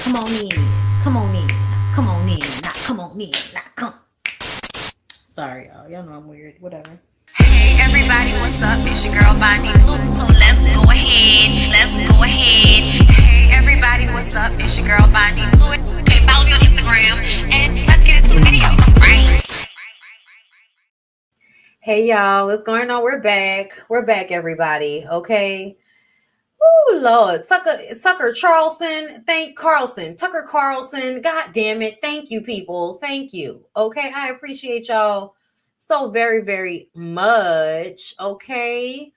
Come on in. Come on in. Come on in. Not come on in. Not come. Sorry, y'all. Y'all know I'm weird. Whatever. Hey everybody, what's up? It's your girl Bondy Blue. So let's go ahead. Let's go ahead. Hey everybody, what's up? It's your girl Bondy Blue. Okay, follow me on Instagram and let's get into the video. Right? Hey, y'all. What's going on? We're back. We're back, everybody. Okay. Oh Lord, Tucker Charleston, Tucker Carlson. God damn it! Thank you, people. Thank you. Okay, I appreciate y'all so very, very much. Okay,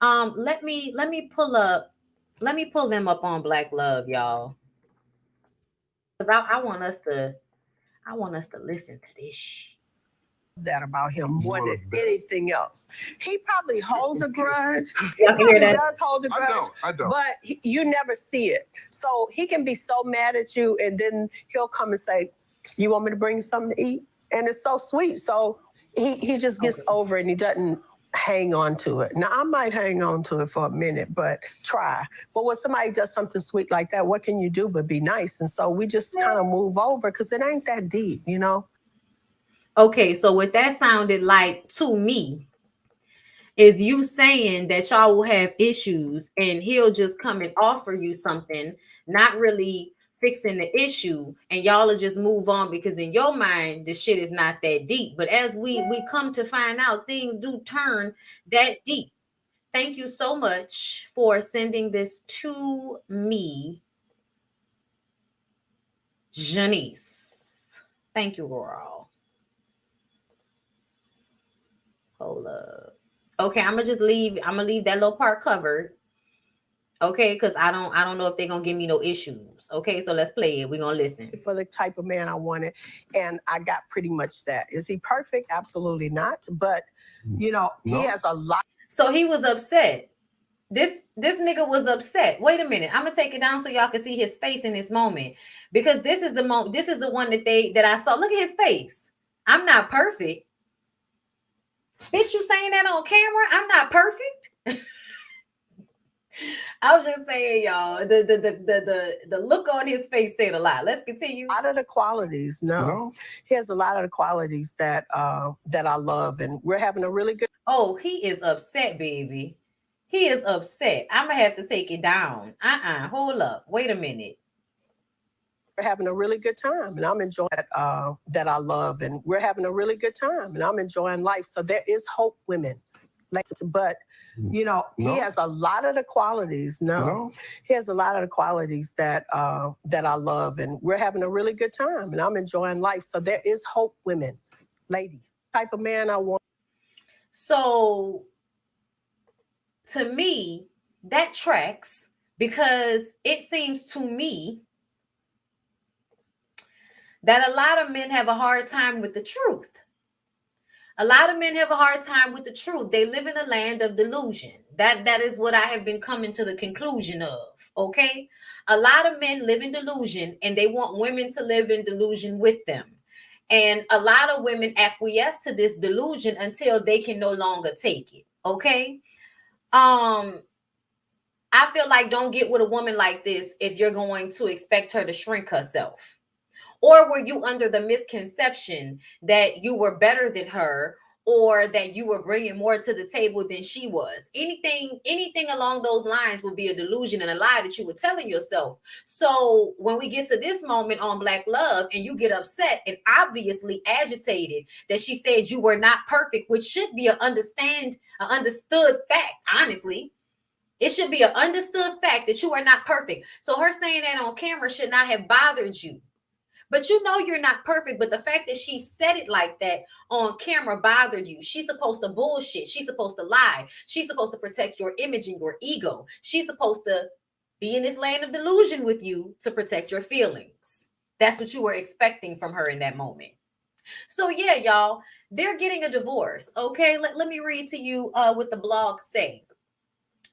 let me pull them up on Black Love, y'all, because I want us to listen to this. That about him more than anything else. He probably holds a grudge. Y'all can hear that? Does hold a grudge. I don't. But you never see it. So he can be so mad at you, and then he'll come and say, "You want me to bring you something to eat?" And it's so sweet. So he just gets over it, and he doesn't hang on to it. Now, I might hang on to it for a minute, but try. But when somebody does something sweet like that, what can you do but be nice? And so we just kind of move over because it ain't that deep, you know? Okay, so what that sounded like to me is you saying that y'all will have issues and he'll just come and offer you something, not really fixing the issue, and y'all will just move on because in your mind the shit is not that deep. But as we come to find out, things do turn that deep. Thank you so much for sending this to me, Janice. Thank you, girl. Hold up. Okay, I'm gonna leave that little part covered. Okay, because I don't know if they're gonna give me no issues. Okay, so let's play it. We're gonna listen. For the type of man I wanted, and I got pretty much that. Is he perfect? Absolutely not. But you know, he has a lot. So he was upset. This nigga was upset. Wait a minute. I'm gonna take it down so y'all can see his face in this moment. Because this is the moment, this is the one that I saw. Look at his face. I'm not perfect. Bitch, you saying that on camera? I'm not perfect. I was just saying, y'all, the look on his face said a lot. Let's continue. A lot of the qualities, no. He has a lot of the qualities that that I love, and we're having a really good. Oh, he is upset, baby. He is upset. I'm gonna have to take it down. Hold up. Wait a minute. We're having a really good time, and I'm enjoying that I love, and we're having a really good time, and I'm enjoying life. So there is hope, women. But you know, he has a lot of the qualities. He has a lot of the qualities that that I love, and we're having a really good time, and I'm enjoying life. So there is hope, women, ladies. Type of man I want. So to me, that tracks, because it seems to me that a lot of men have a hard time with the truth. A lot of men have a hard time with the truth. They live in a land of delusion. That is what I have been coming to the conclusion of, okay? A lot of men live in delusion, and they want women to live in delusion with them. And a lot of women acquiesce to this delusion until they can no longer take it, okay? I feel like don't get with a woman like this if you're going to expect her to shrink herself. Or were you under the misconception that you were better than her, or that you were bringing more to the table than she was? Anything along those lines would be a delusion and a lie that you were telling yourself. So when we get to this moment on Black Love and you get upset and obviously agitated that she said you were not perfect, which should be an understood fact, honestly. It should be an understood fact that you are not perfect. So her saying that on camera should not have bothered you. But you know you're not perfect. But the fact that she said it like that on camera bothered you. She's supposed to bullshit. She's supposed to lie. She's supposed to protect your image and your ego. She's supposed to be in this land of delusion with you to protect your feelings. That's what you were expecting from her in that moment. So yeah, y'all, they're getting a divorce. Okay, let me read to you what the blogs say.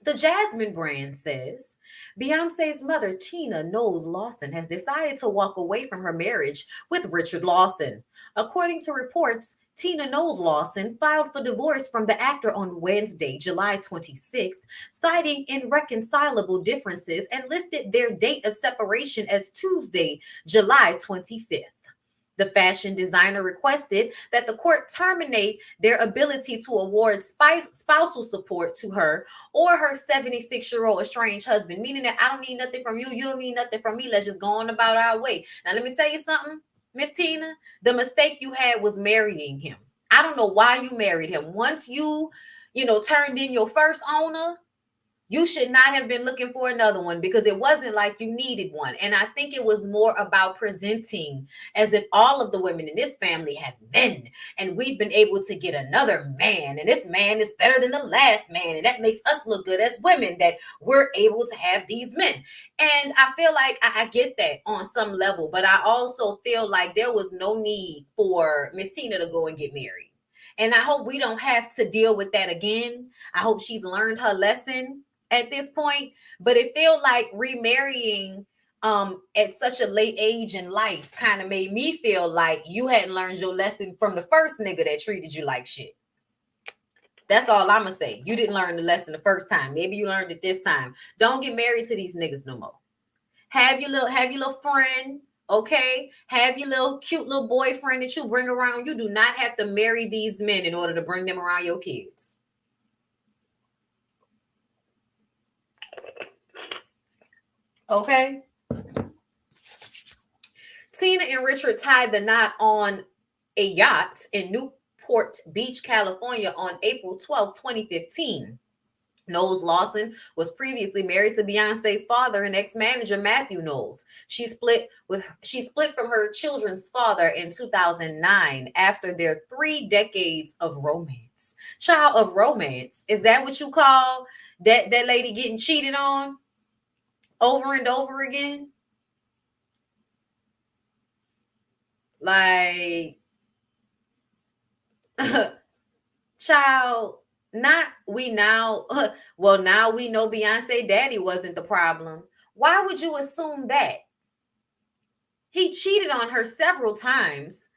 The Jasmine brand says Beyonce's mother, Tina Knowles Lawson, has decided to walk away from her marriage with Richard Lawson. According to reports, Tina Knowles Lawson filed for divorce from the actor on Wednesday, July 26th, citing irreconcilable differences and listed their date of separation as Tuesday, July 25th. The fashion designer requested that the court terminate their ability to award spousal support to her or her 76-year-old estranged husband, meaning that I don't need nothing from you, you don't need nothing from me, let's just go on about our way. Now, let me tell you something, Miss Tina, the mistake you had was marrying him. I don't know why you married him. Once you turned in your first owner, you should not have been looking for another one because it wasn't like you needed one. And I think it was more about presenting as if all of the women in this family have men and we've been able to get another man. And this man is better than the last man. And that makes us look good as women that we're able to have these men. And I feel like I get that on some level. But I also feel like there was no need for Miss Tina to go and get married. And I hope we don't have to deal with that again. I hope she's learned her lesson at this point, but it felt like remarrying at such a late age in life kind of made me feel like you hadn't learned your lesson from the first nigga that treated you like shit. That's all I'm gonna say. You didn't learn the lesson the first time. Maybe you learned it this time. Don't get married to these niggas no more. Have your little friend, okay? Have your little cute little boyfriend that you bring around. You do not have to marry these men in order to bring them around your kids. Okay. Tina and Richard tied the knot on a yacht in Newport Beach, California on April 12, 2015. Knowles Lawson was previously married to Beyonce's father and ex-manager Matthew Knowles. She split from her children's father in 2009 after their 3 decades of romance. Child of romance. Is that what you call that lady getting cheated on over and over again? Like, child, now we know Beyonce daddy wasn't the problem. Why would you assume that? He cheated on her several times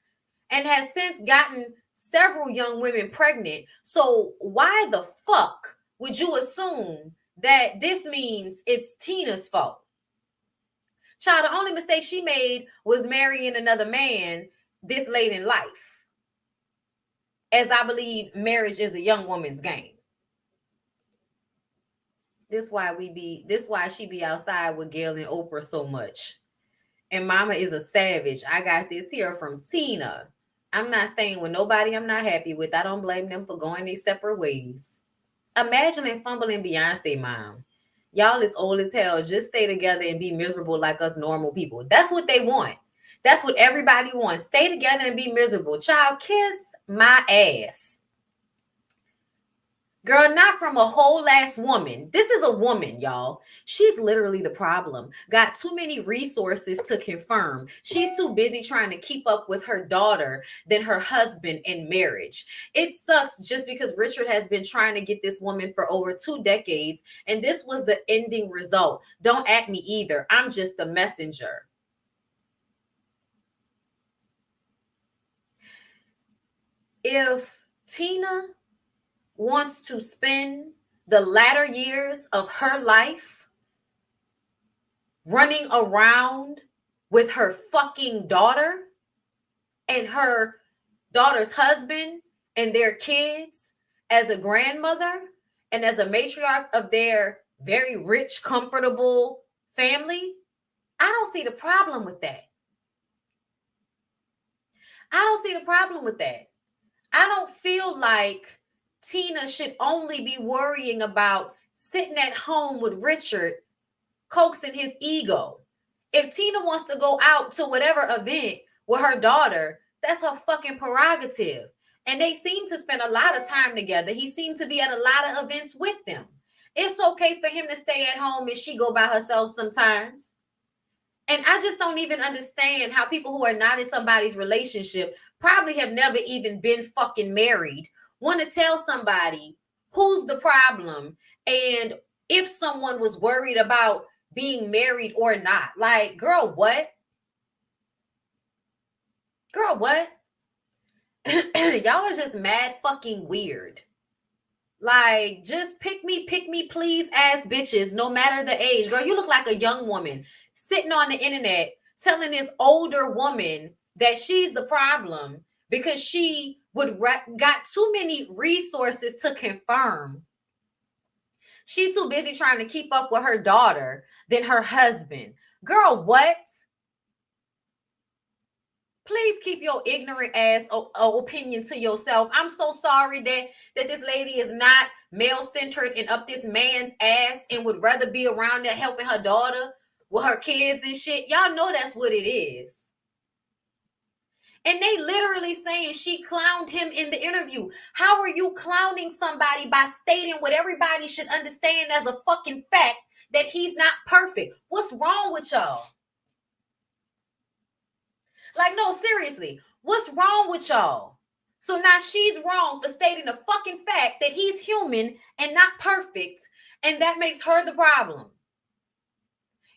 and has since gotten several young women pregnant. So why the fuck would you assume that this means it's Tina's fault? Child, the only mistake she made was marrying another man this late in life. As I believe marriage is a young woman's game. This why she be outside with Gail and Oprah so much. And mama is a savage. I got this here from Tina. I'm not staying with nobody I'm not happy with. I don't blame them for going their separate ways. Imagine fumbling Beyonce, mom. Y'all is old as hell. Just stay together and be miserable like us normal people. That's what they want. That's what everybody wants. Stay together and be miserable. Child, kiss my ass. Girl, not from a whole ass woman. This is a woman, y'all. She's literally the problem. Got too many resources to confirm. She's too busy trying to keep up with her daughter than her husband in marriage. It sucks just because Richard has been trying to get this woman for over 2 decades, and this was the ending result. Don't at me either. I'm just the messenger. If Tina wants to spend the latter years of her life running around with her fucking daughter and her daughter's husband and their kids as a grandmother and as a matriarch of their very rich, comfortable family, I don't see the problem with that. I don't see the problem with that. I don't feel like Tina should only be worrying about sitting at home with Richard, coaxing his ego. If Tina wants to go out to whatever event with her daughter, that's her fucking prerogative. And they seem to spend a lot of time together. He seemed to be at a lot of events with them. It's okay for him to stay at home and she go by herself sometimes. And I just don't even understand how people who are not in somebody's relationship, probably have never even been fucking married, want to tell somebody who's the problem and if someone was worried about being married or not. Like, girl, what? Girl, what? Y'all are just mad fucking weird. Like, just pick me, please, ass bitches, no matter the age. Girl, you look like a young woman sitting on the internet telling this older woman that she's the problem because she got too many resources to confirm. She's too busy trying to keep up with her daughter than her husband. Girl, what? Please keep your ignorant ass opinion to yourself. I'm so sorry that this lady is not male-centered and up this man's ass and would rather be around there helping her daughter with her kids and shit. Y'all know that's what it is. And they literally saying she clowned him in the interview. How are you clowning somebody by stating what everybody should understand as a fucking fact that he's not perfect? What's wrong with y'all? Like, no, seriously, what's wrong with y'all? So now she's wrong for stating the fucking fact that he's human and not perfect, and that makes her the problem.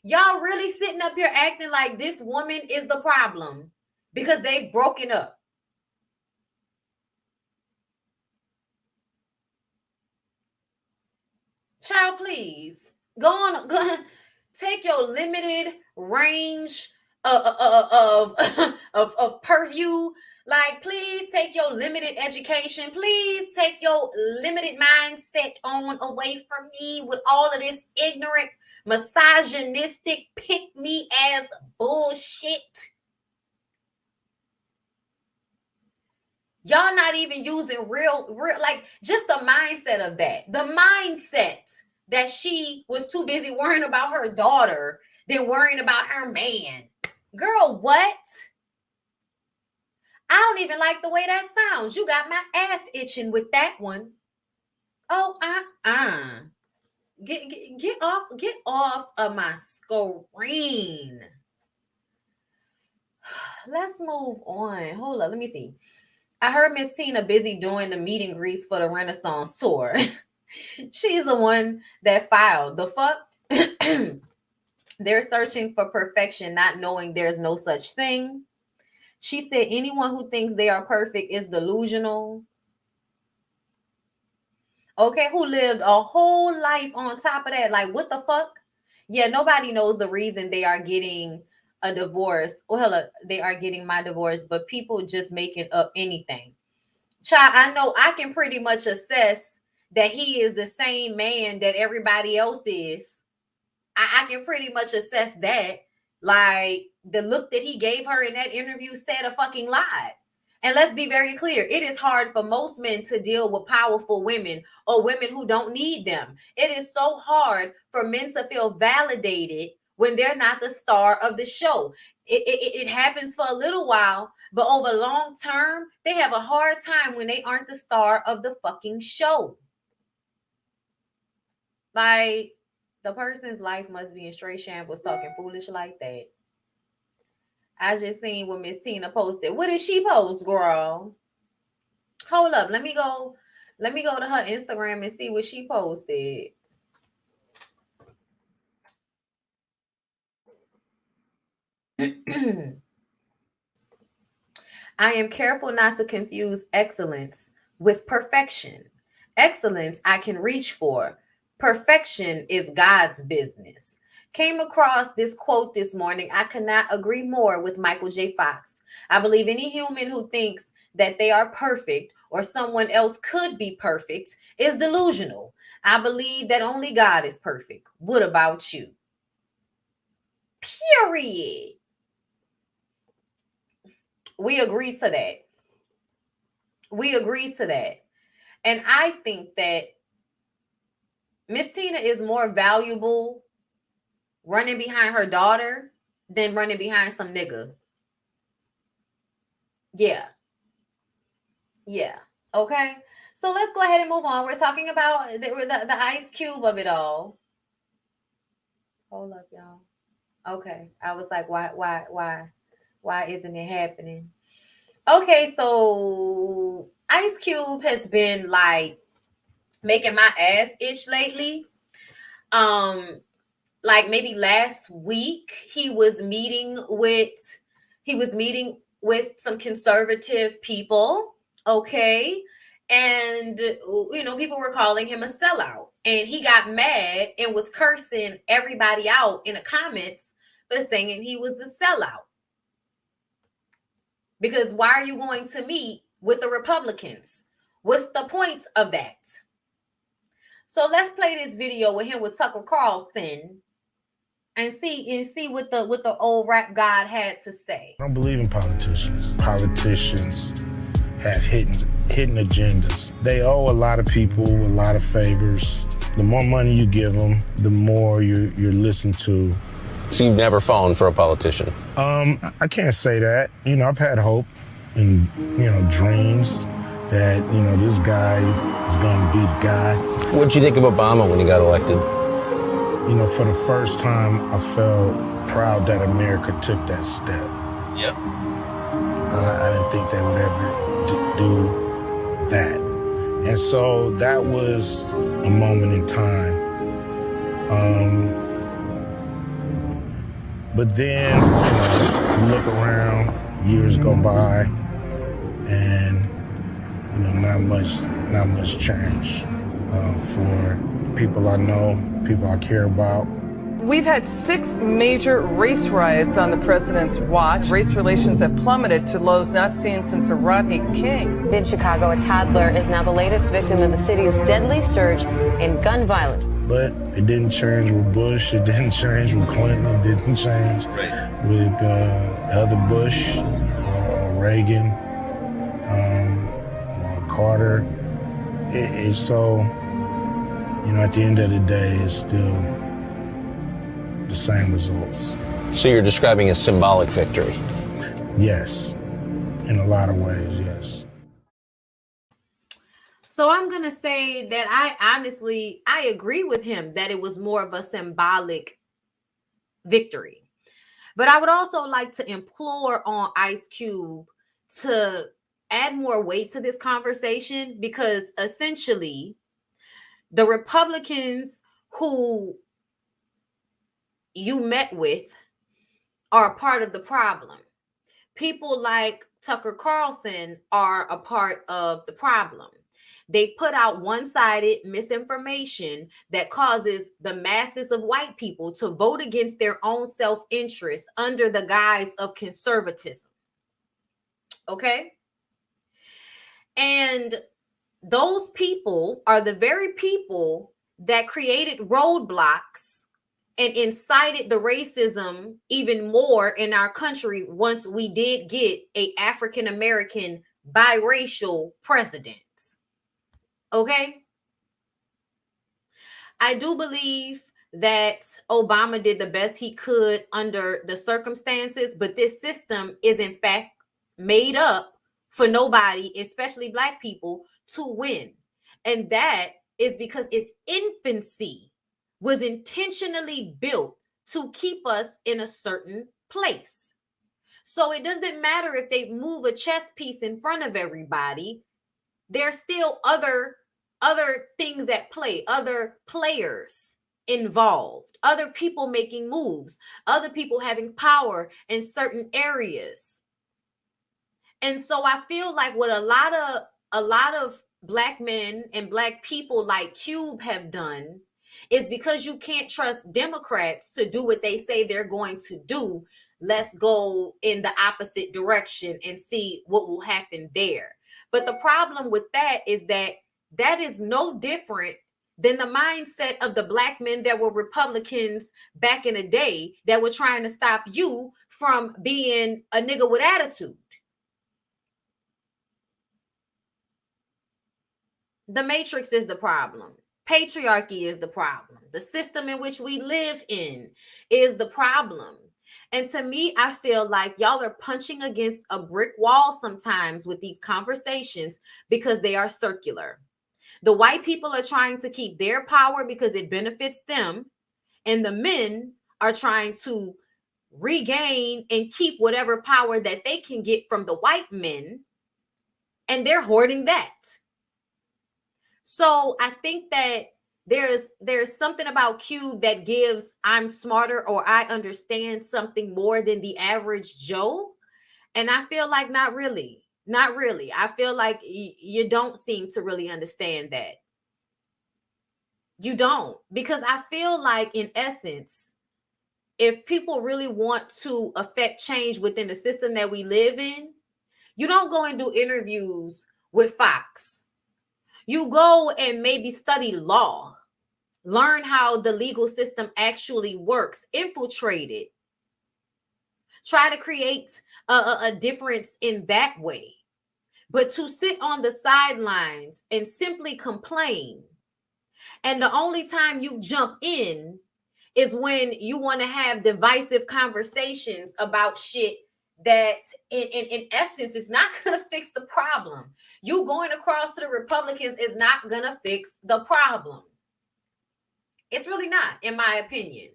Y'all really sitting up here acting like this woman is the problem because they've broken up. Child, please go on, take your limited range of purview. Like, please take your limited education. Please take your limited mindset on away from me with all of this ignorant, misogynistic, pick-me-ass bullshit. Y'all not even using real, like, just the mindset of that. The mindset that she was too busy worrying about her daughter than worrying about her man. Girl, what? I don't even like the way that sounds. You got my ass itching with that one. Oh, Get off of my screen. Let's move on. Hold up, let me see. I heard Miss Tina busy doing the meet and greets for the Renaissance tour. She's the one that filed. The fuck? They're searching for perfection, not knowing there's no such thing. She said anyone who thinks they are perfect is delusional. Okay, who lived a whole life on top of that? Like, what the fuck? Yeah, nobody knows the reason they are getting a divorce. Well, they are getting my divorce, but people just making up anything. Child, I know I can pretty much assess that he is the same man that everybody else is. I can pretty much assess that. Like, the look that he gave her in that interview said a fucking lie. And let's be very clear. It is hard for most men to deal with powerful women or women who don't need them. It is so hard for men to feel validated when they're not the star of the show. It happens for a little while, but over long term, they have a hard time when they aren't the star of the fucking show. Like, the person's life must be in straight shambles talking foolish like that. I just seen what Miss Tina posted. What did she post, girl? Hold up. Let me go to her Instagram and see what she posted. I am careful not to confuse excellence with perfection. Excellence I can reach for. Perfection is God's business. Came across this quote this morning. I cannot agree more with Michael J. Fox. I believe any human who thinks that they are perfect or someone else could be perfect is delusional. I believe that only God is perfect. What about you? Period. We agree to that. We agree to that. And I think that Miss Tina is more valuable running behind her daughter than running behind some nigga. Yeah. Okay. So let's go ahead and move on. We're talking about the ice cube of it all. Hold up, y'all. Okay. I was like, why isn't it happening? Okay. So Ice Cube has been like making my ass itch lately. Like maybe last week he was meeting with some conservative people, okay? And people were calling him a sellout, and he got mad and was cursing everybody out in the comments for saying he was a sellout. Because why are you going to meet with the Republicans? What's the point of that? So let's play this video with him with Tucker Carlson and see what the old rap god had to say. I don't believe in politicians. Politicians have hidden agendas. They owe a lot of people a lot of favors. The more money you give them, the more you're listened to. So you've never fallen for a politician? I can't say that. I've had hope and, dreams that, this guy is going to be the guy. What did you think of Obama when he got elected? For the first time, I felt proud that America took that step. Yep. I didn't think they would ever do that. And so that was a moment in time. But then, you look around, years go by, and, not much change for people I know, people I care about. We've had 6 major race riots on the president's watch. Race relations have plummeted to lows not seen since the Rodney King. In Chicago, a toddler is now the latest victim of the city's deadly surge in gun violence. But it didn't change with Bush. It didn't change with Clinton. It didn't change with other Bush or Reagan or Carter. So, at the end of the day, it's still the same results. So you're describing a symbolic victory? Yes, in a lot of ways, yes. So I'm going to say that I agree with him that it was more of a symbolic victory. But I would also like to implore on Ice Cube to add more weight to this conversation, because essentially the Republicans who you met with are a part of the problem. People like Tucker Carlson are a part of the problem. They put out one-sided misinformation that causes the masses of white people to vote against their own self-interest under the guise of conservatism. Okay? And those people are the very people that created roadblocks and incited the racism even more in our country once we did get an African-American biracial president. Okay? I do believe that Obama did the best he could under the circumstances, but this system is in fact made up for nobody, especially Black people, to win. And that is because its infancy was intentionally built to keep us in a certain place. So it doesn't matter if they move a chess piece in front of everybody. There's still other things at play, other players involved, other people making moves, other people having power in certain areas. And so I feel like what a lot of Black men and Black people like Cube have done is, because you can't trust Democrats to do what they say they're going to do, let's go in the opposite direction and see what will happen there. But the problem with that is that is no different than the mindset of the Black men that were Republicans back in the day that were trying to stop you from being a nigga with attitude. The matrix is the problem. Patriarchy is the problem. The system in which we live in is the problem. And to me, I feel like y'all are punching against a brick wall sometimes with these conversations because they are circular. The white people are trying to keep their power because it benefits them, and the men are trying to regain and keep whatever power that they can get from the white men, and they're hoarding that. So I think that there's something about Q that gives I'm smarter or I understand something more than the average Joe. And I feel like not really. Not really. I feel like you don't seem to really understand that. You don't. Because I feel like in essence, if people really want to affect change within the system that we live in, you don't go and do interviews with Fox. You go and maybe study law. Learn how the legal system actually works. Infiltrate it. Try to create a difference in that way. But to sit on the sidelines and simply complain, and the only time you jump in is when you want to have divisive conversations about shit that in essence is not going to fix the problem. You going across to the Republicans is not going to fix the problem. It's really not, in my opinion.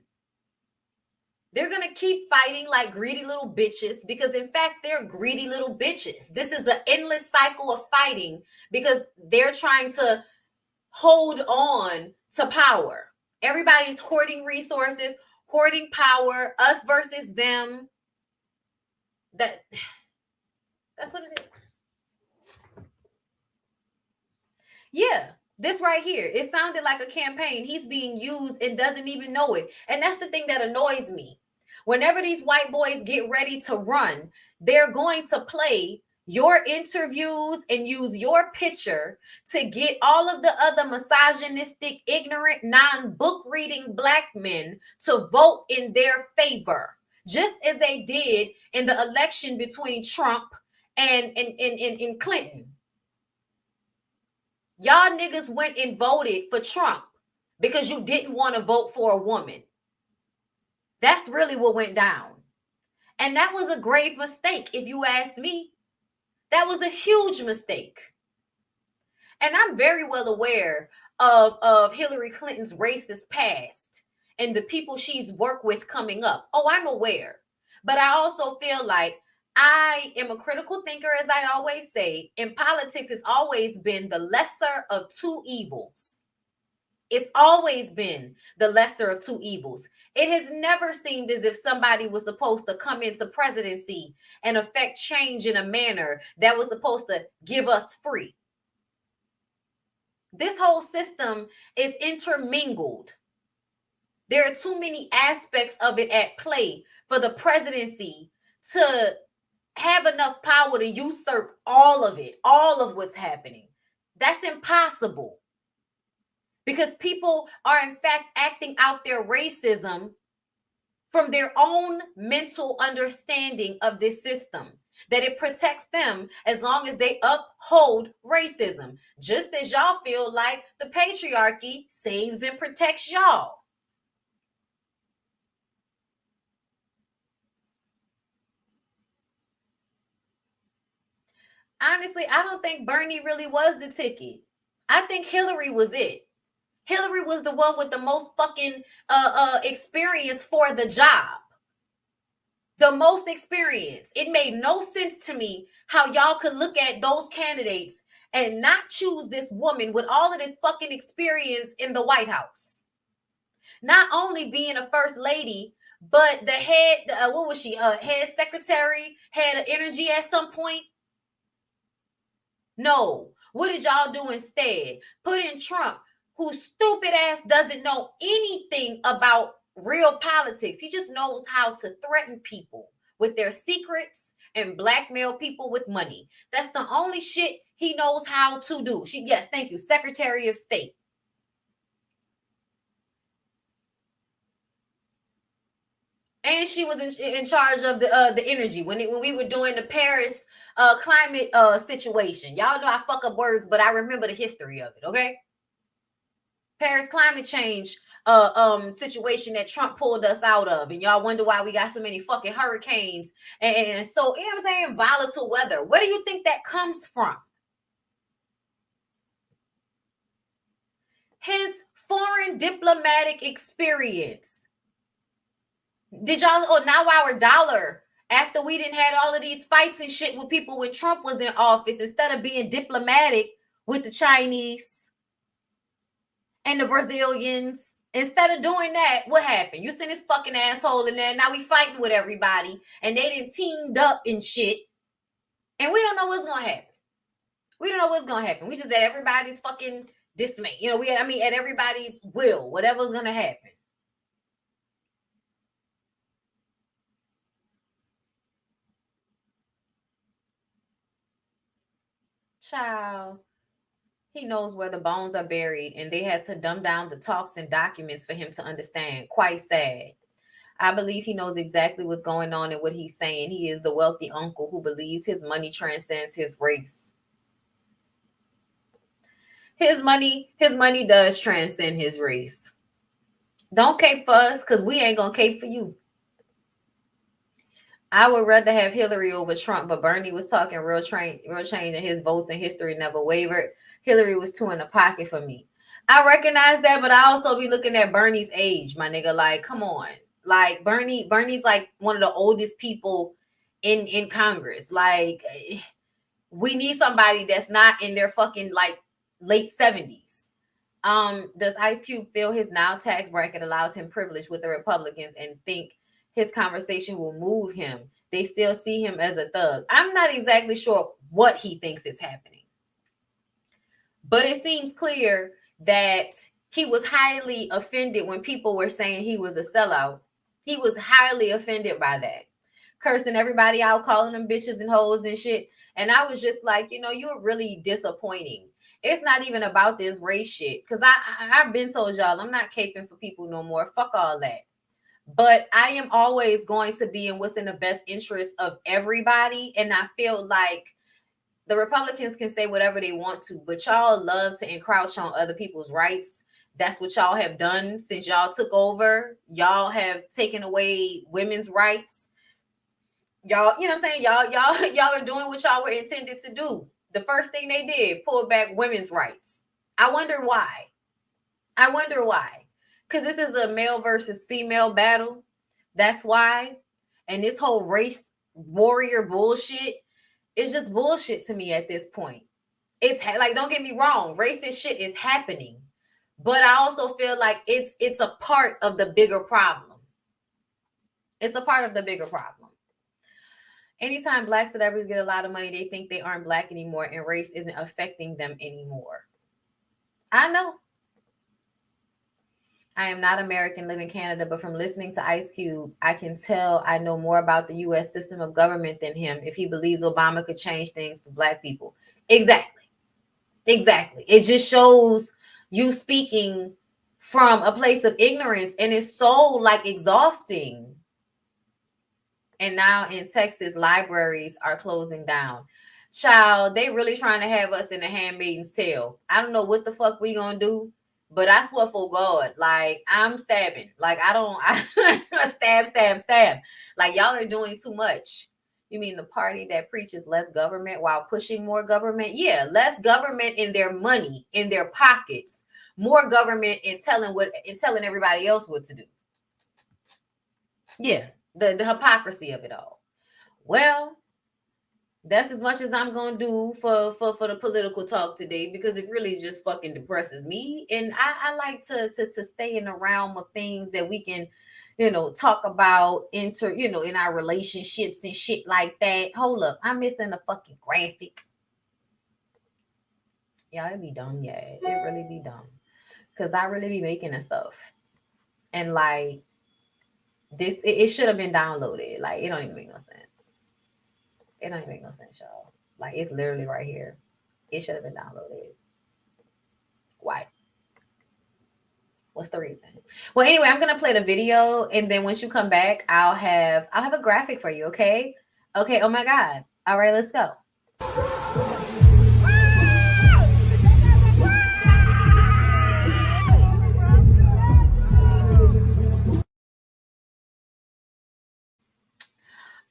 They're going to keep fighting like greedy little bitches because, in fact, they're greedy little bitches. This is an endless cycle of fighting because they're trying to hold on to power. Everybody's hoarding resources, hoarding power, us versus them. That's what it is. Yeah. This right here, it sounded like a campaign. He's being used and doesn't even know it. And that's the thing that annoys me. Whenever these white boys get ready to run, they're going to play your interviews and use your picture to get all of the other misogynistic, ignorant, non-book reading black men to vote in their favor, just as they did in the election between Trump and Clinton. Y'all niggas went and voted for Trump because you didn't want to vote for a woman. That's really what went down. And that was a grave mistake, if you ask me. That was a huge mistake. And I'm very well aware of Hillary Clinton's racist past and the people she's worked with coming up. Oh, I'm aware. But I also feel like I am a critical thinker, as I always say, and politics has always been the lesser of two evils. It's always been the lesser of two evils. It has never seemed as if somebody was supposed to come into presidency and affect change in a manner that was supposed to give us free. This whole system is intermingled. There are too many aspects of it at play for the presidency to have enough power to usurp all of it, all of what's happening. That's impossible. Because people are, in fact, acting out their racism from their own mental understanding of this system, that it protects them as long as they uphold racism, just as y'all feel like the patriarchy saves and protects y'all. Honestly, I don't think Bernie really was the ticket. I think Hillary was it. Hillary was the one with the most fucking experience for the job. The most experience. It made no sense to me how y'all could look at those candidates and not choose this woman with all of this fucking experience in the White House. Not only being a first lady, but the head, what was she? Head secretary, head of energy at some point. No. What did y'all do instead? Put in Trump, whose stupid ass doesn't know anything about real politics. He just knows how to threaten people with their secrets and blackmail people with money. That's the only shit he knows how to do. Yes, thank you, Secretary of State. And she was in charge of the energy when we were doing the Paris climate situation. Y'all know I fuck up words, but I remember the history of it, okay? Paris climate change situation that Trump pulled us out of. And y'all wonder why we got so many fucking hurricanes. And so, you know what I'm saying? Volatile weather. Where do you think that comes from? His foreign diplomatic experience. Did y'all, now our dollar, after we didn't had all of these fights and shit with people when Trump was in office, instead of being diplomatic with the Chinese and the Brazilians. Instead of doing that, what happened? You sent this fucking asshole in there. Now we fighting with everybody, and they done teamed up and shit. And we don't know what's gonna happen. We don't know what's gonna happen. We just at everybody's fucking dismay. You know, at everybody's will, whatever's gonna happen. Child. He knows where the bones are buried, and they had to dumb down the talks and documents for him to understand. Quite sad. I believe he knows exactly what's going on and what he's saying. He is the wealthy uncle who believes his money transcends his race. His money does transcend his race. Don't cape for us, because we ain't gonna cape for you. I would rather have Hillary over Trump, but Bernie was talking real change, and his votes in history never wavered. Hillary was too in the pocket for me. I recognize that, but I also be looking at Bernie's age, my nigga. Like, come on. Like, Bernie's like one of the oldest people in Congress. Like, we need somebody that's not in their fucking like late 70s. Does Ice Cube feel his now tax bracket allows him privilege with the Republicans and think his conversation will move him? They still see him as a thug. I'm not exactly sure what he thinks is happening, but it seems clear that he was highly offended when people were saying he was a sellout. He was highly offended by that, cursing everybody out, calling them bitches and hoes and shit. And I was just like, you know, you're really disappointing. It's not even about this race shit, because I've been told y'all I'm not caping for people no more. Fuck all that. But I am always going to be in what's in the best interest of everybody. And I feel like the Republicans can say whatever they want to, but y'all love to encroach on other people's rights. That's what y'all have done since y'all took over. Y'all have taken away women's rights. Y'all, you know what I'm saying? Y'all are doing what y'all were intended to do. The first thing they did, pull back women's rights. I wonder why. Because this is a male versus female battle. That's why. And this whole race warrior bullshit is just bullshit to me at this point. It's like, don't get me wrong, racist shit is happening. But I also feel like it's a part of the bigger problem. It's a part of the bigger problem. Anytime Black celebrities get a lot of money, they think they aren't Black anymore and race isn't affecting them anymore. I know. I am not American, live in Canada, but from listening to Ice Cube, I can tell I know more about the U.S. system of government than him if he believes Obama could change things for Black people. Exactly. It just shows you speaking from a place of ignorance, and it's so like exhausting. And now in Texas, libraries are closing down. Child, they really trying to have us in the handmaiden's tale. I don't know what the fuck we gonna do, but I swear for God, like I'm stabbing. Like I stab. Like y'all are doing too much. You mean the party that preaches less government while pushing more government? Yeah, less government in their money, in their pockets, more government in telling everybody else what to do. Yeah. The hypocrisy of it all. Well, that's as much as I'm gonna do for the political talk today, because it really just fucking depresses me. And I like to stay in the realm of things that we can, you know, talk about in our relationships and shit like that. Hold up, I'm missing a fucking graphic. Yeah, it'd be dumb. Yeah, it really be dumb, because I really be making this stuff, and like. It should have been downloaded. Like, it don't even make no sense. It don't even make no sense, y'all. Like, it's literally right here. It should have been downloaded. Why? What's the reason? Well, anyway, I'm gonna play the video, and then once you come back, I'll have a graphic for you. Okay. Oh my God. All right, let's go.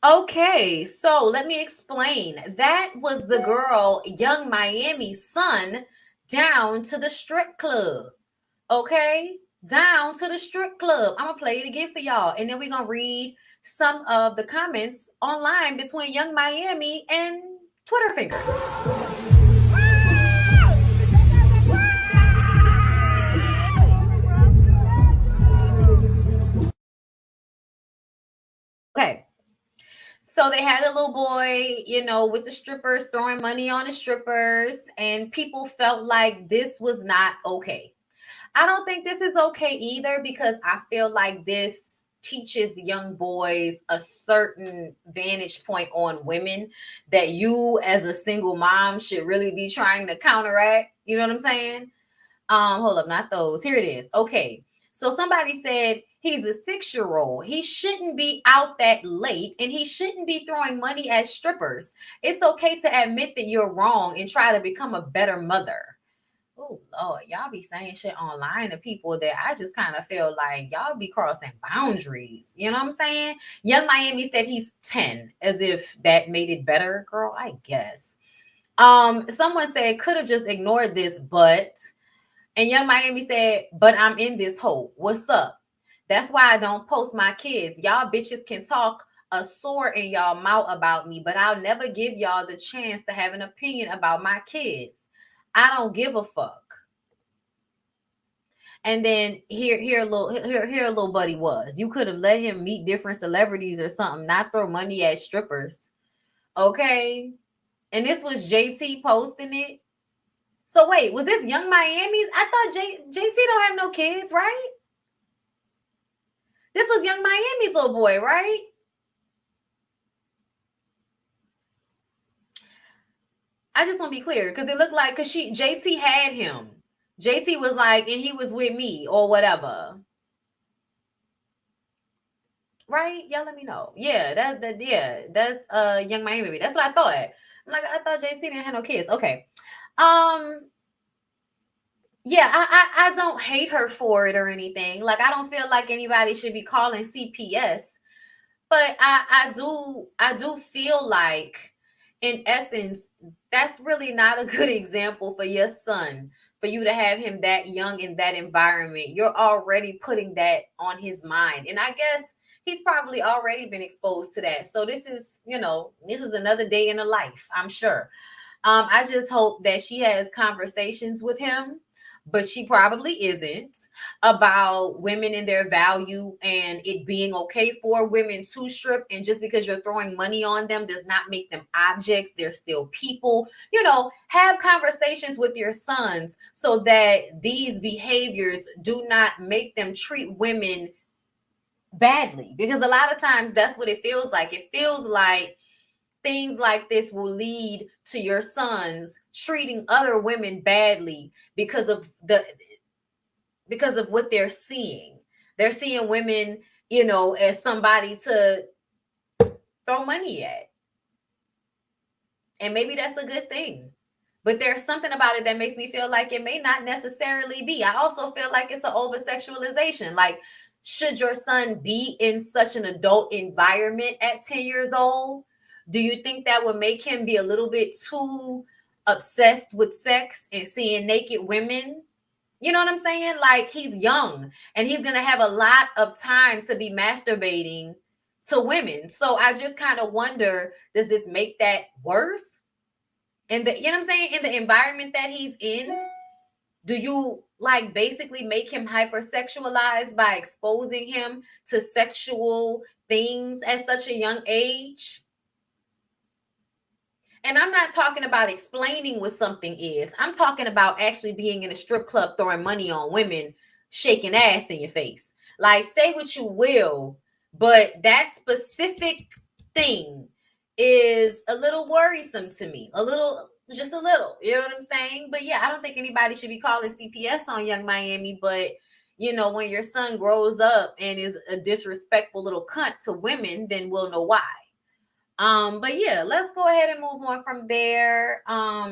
Okay, so let me explain. That was the girl, Young Miami's son, down to the strip club. Okay, down to the strip club. I'm gonna play it again for y'all, and then we're gonna read some of the comments online between Young Miami and Twitter fingers. So they had a little boy, you know, with the strippers, throwing money on the strippers, and people felt like this was not okay. I don't think this is okay either, because I feel like this teaches young boys a certain vantage point on women that you as a single mom should really be trying to counteract. You know what I'm saying? Hold up, not those. Here it is. Okay. So somebody said he's a 6-year-old. He shouldn't be out that late, and he shouldn't be throwing money at strippers. It's okay to admit that you're wrong and try to become a better mother. Oh Lord, y'all be saying shit online to people that I just kind of feel like y'all be crossing boundaries. You know what I'm saying? Young Miami said he's 10, as if that made it better. Girl, I guess. Someone said could have just ignored this, but. And Young Miami said, but I'm in this hole. What's up? That's why I don't post my kids. Y'all bitches can talk a sore in y'all mouth about me, but I'll never give y'all the chance to have an opinion about my kids. I don't give a fuck. And then here a little buddy was. You could have let him meet different celebrities or something, not throw money at strippers. Okay. And this was JT posting it. So wait, was this Young Miami's? I thought JT don't have no kids, right? This was Young Miami's little boy, right? I just want to be clear, because it looked like, because JT had him. JT was like, and he was with me or whatever. Right? Y'all let me know. Yeah, that's Young Miami. That's what I thought. I'm like, I thought JT didn't have no kids. Okay. Yeah, I don't hate her for it or anything. Like, I don't feel like anybody should be calling CPS, but I do feel like, in essence, that's really not a good example for your son, for you to have him that young in that environment. You're already putting that on his mind. And I guess he's probably already been exposed to that. So this is another day in the life, I'm sure. I just hope that she has conversations with him, but she probably isn't, about women and their value and it being okay for women to strip. And just because you're throwing money on them does not make them objects. They're still people. Have conversations with your sons so that these behaviors do not make them treat women badly. Because a lot of times that's what it feels like. It feels like things like this will lead to your sons treating other women badly because of what they're seeing. They're seeing women, as somebody to throw money at. And maybe that's a good thing. But there's something about it that makes me feel like it may not necessarily be. I also feel like it's an over-sexualization. Like, should your son be in such an adult environment at 10 years old? Do you think that would make him be a little bit too obsessed with sex and seeing naked women? You know what I'm saying? Like, he's young and he's going to have a lot of time to be masturbating to women. So I just kind of wonder, does this make that worse? And in the environment that he's in, do you basically make him hypersexualized by exposing him to sexual things at such a young age? And I'm not talking about explaining what something is. I'm talking about actually being in a strip club, throwing money on women, shaking ass in your face. Like, say what you will, but that specific thing is a little worrisome to me. Just a little. You know what I'm saying? But yeah, I don't think anybody should be calling CPS on Young Miami. But, when your son grows up and is a disrespectful little cunt to women, then we'll know why. But yeah, let's go ahead and move on from there.